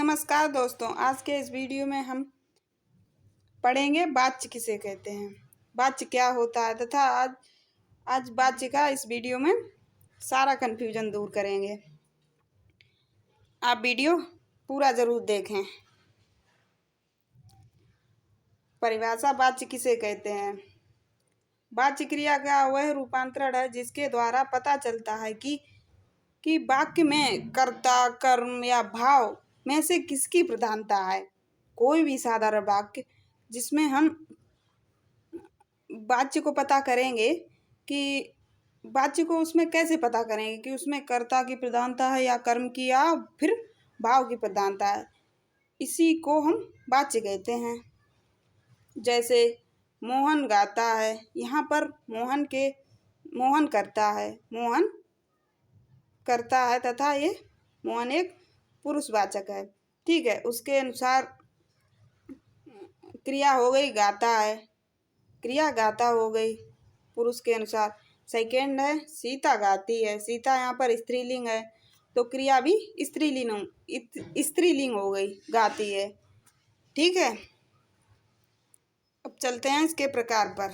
नमस्कार दोस्तों, आज के इस वीडियो में हम पढ़ेंगे वाच्य किसे कहते हैं, वाच्य क्या होता है तथा आज वाच्य का इस वीडियो में सारा कन्फ्यूजन दूर करेंगे। आप वीडियो पूरा जरूर देखें। परिभाषा वाच्य किसे कहते हैं। वाच्य क्रिया का वह रूपांतरण है जिसके द्वारा पता चलता है कि वाक्य में कर्ता, कर्म या भाव में से किसकी प्रधानता है। कोई भी साधारण वाक्य जिसमें हम वाच्य को पता करेंगे कि वाच्य को उसमें कैसे पता करेंगे कि उसमें कर्ता की प्रधानता है या कर्म की या फिर भाव की प्रधानता है, इसी को हम वाच्य कहते हैं। जैसे मोहन गाता है, यहाँ पर मोहन करता है तथा ये मोहन एक पुरुषवाचक है। ठीक है, उसके अनुसार क्रिया हो गई गाता है, क्रिया गाता हो गई पुरुष के अनुसार। सेकेंड है सीता गाती है, सीता यहाँ पर स्त्रीलिंग है तो क्रिया भी स्त्रीलिंग हो गई, गाती है। ठीक है, अब चलते हैं इसके प्रकार पर।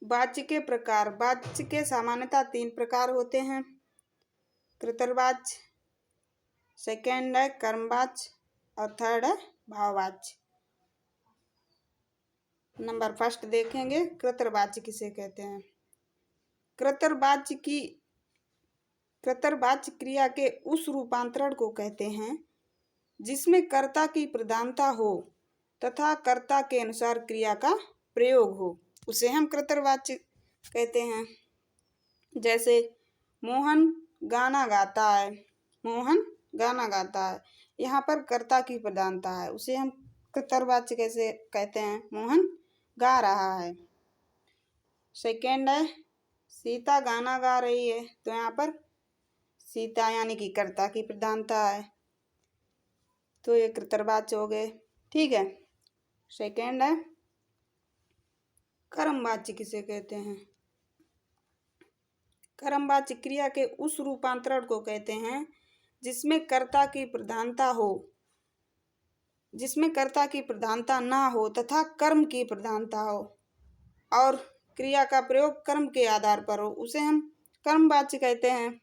वाच्य के प्रकार। वाच्य के सामान्यतः 3 प्रकार होते हैं। कृतवाच्य, सेकेंड है कर्मवाच्य और थर्ड है भाववाच्य। नंबर फर्स्ट देखेंगे, कृतवाच्य किसे कहते हैं। कृतवाच्य क्रिया के उस रूपांतरण को कहते हैं जिसमें कर्ता की प्रधानता हो तथा कर्ता के अनुसार क्रिया का प्रयोग हो, उसे हम कृतवाच्य कहते हैं। जैसे मोहन गाना गाता है, मोहन गाना गाता है, यहाँ पर कर्ता की प्रधानता है, उसे हम कृतवाच्य कैसे कहते हैं, मोहन गा रहा है। सेकेंड है सीता गाना गा रही है, तो यहाँ पर सीता यानी कि कर्ता की प्रधानता है, तो ये कृतवाच्य हो गए। ठीक है, सेकेंड है कर्मवाच्य किसे कहते हैं। कर्मवाच्य क्रिया के उस रूपांतरण को कहते हैं जिसमें कर्ता की प्रधानता ना हो तथा कर्म की प्रधानता हो और क्रिया का प्रयोग कर्म के आधार पर हो, उसे हम कर्मवाच्य कहते हैं।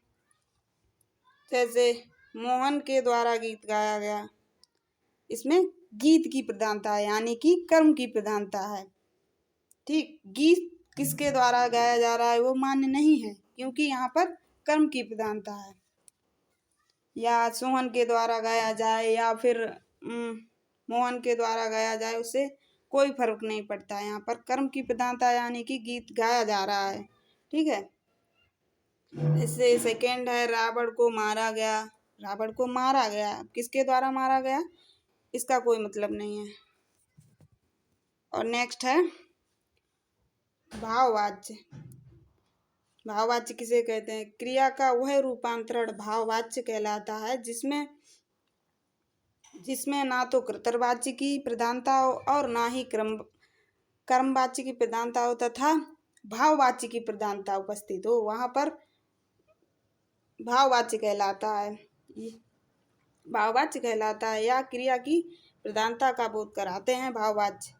जैसे मोहन के द्वारा गीत गाया गया, इसमें गीत की प्रधानता है यानी कि कर्म की प्रधानता है। ठीक, गीत किसके द्वारा गाया जा रहा है वो मान्य नहीं है क्योंकि यहाँ पर कर्म की प्रधानता है। या सोहन के द्वारा गाया जाए या फिर मोहन के द्वारा गाया जाए, उससे कोई फर्क नहीं पड़ता है, यहाँ पर कर्म की प्रधानता यानी कि गीत गाया जा रहा है। ठीक है, इससे सेकेंड है रावण को मारा गया। रावण को मारा गया, किसके द्वारा मारा गया इसका कोई मतलब नहीं है। और नेक्स्ट है भाववाच्य। भाववाच्य किसे कहते हैं। क्रिया का वह रूपांतरण भाववाच्य कहलाता है जिसमें ना तो कृतवाच्य की प्रधानता हो और ना ही कर्मवाच्य की प्रधानता हो तथा भाववाच्य की प्रधानता उपस्थित हो, वहां पर भाववाच्य कहलाता है या क्रिया की प्रधानता का बोध कराते हैं भाववाच्य,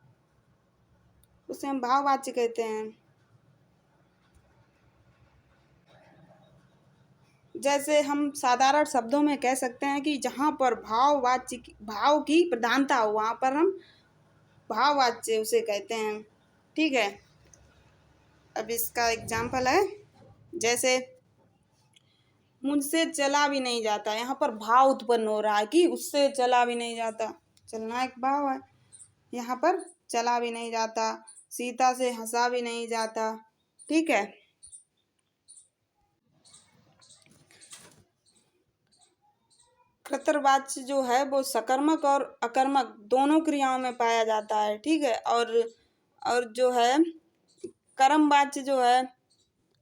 उसे हम भाववाच्य कहते हैं। जैसे हम साधारण शब्दों में कह सकते हैं कि जहाँ पर भाव की प्रधानता हो वहाँ पर हम भाववाच्य उसे कहते हैं। ठीक है, अब इसका एग्जाम्पल है, जैसे मुझसे चला भी नहीं जाता, यहाँ पर भाव उत्पन्न हो रहा है कि उससे चला भी नहीं जाता, चलना एक भाव है, यहाँ पर चला भी नहीं जाता, सीता से हंसा भी नहीं जाता। ठीक है, कृतवाच्य जो है वो सकर्मक और अकर्मक दोनों क्रियाओं में पाया जाता है। ठीक है, और जो है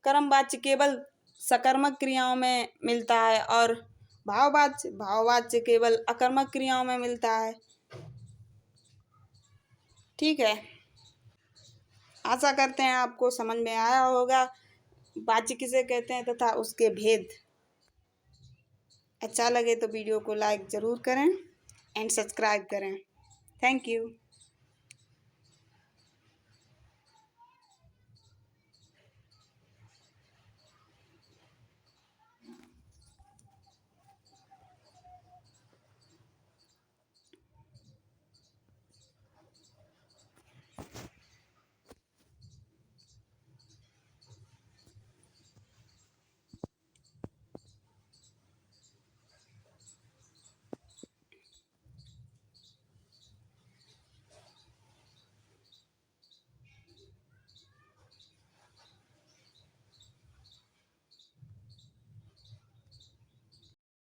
कर्मवाच्य केवल सकर्मक क्रियाओं में मिलता है और भाववाच्य केवल अकर्मक क्रियाओं में मिलता है। ठीक है, आशा करते हैं आपको समझ में आया होगा वाच्य किसे कहते हैं तथा उसके भेद। अच्छा लगे तो वीडियो को लाइक ज़रूर करें एंड सब्सक्राइब करें। Thank you.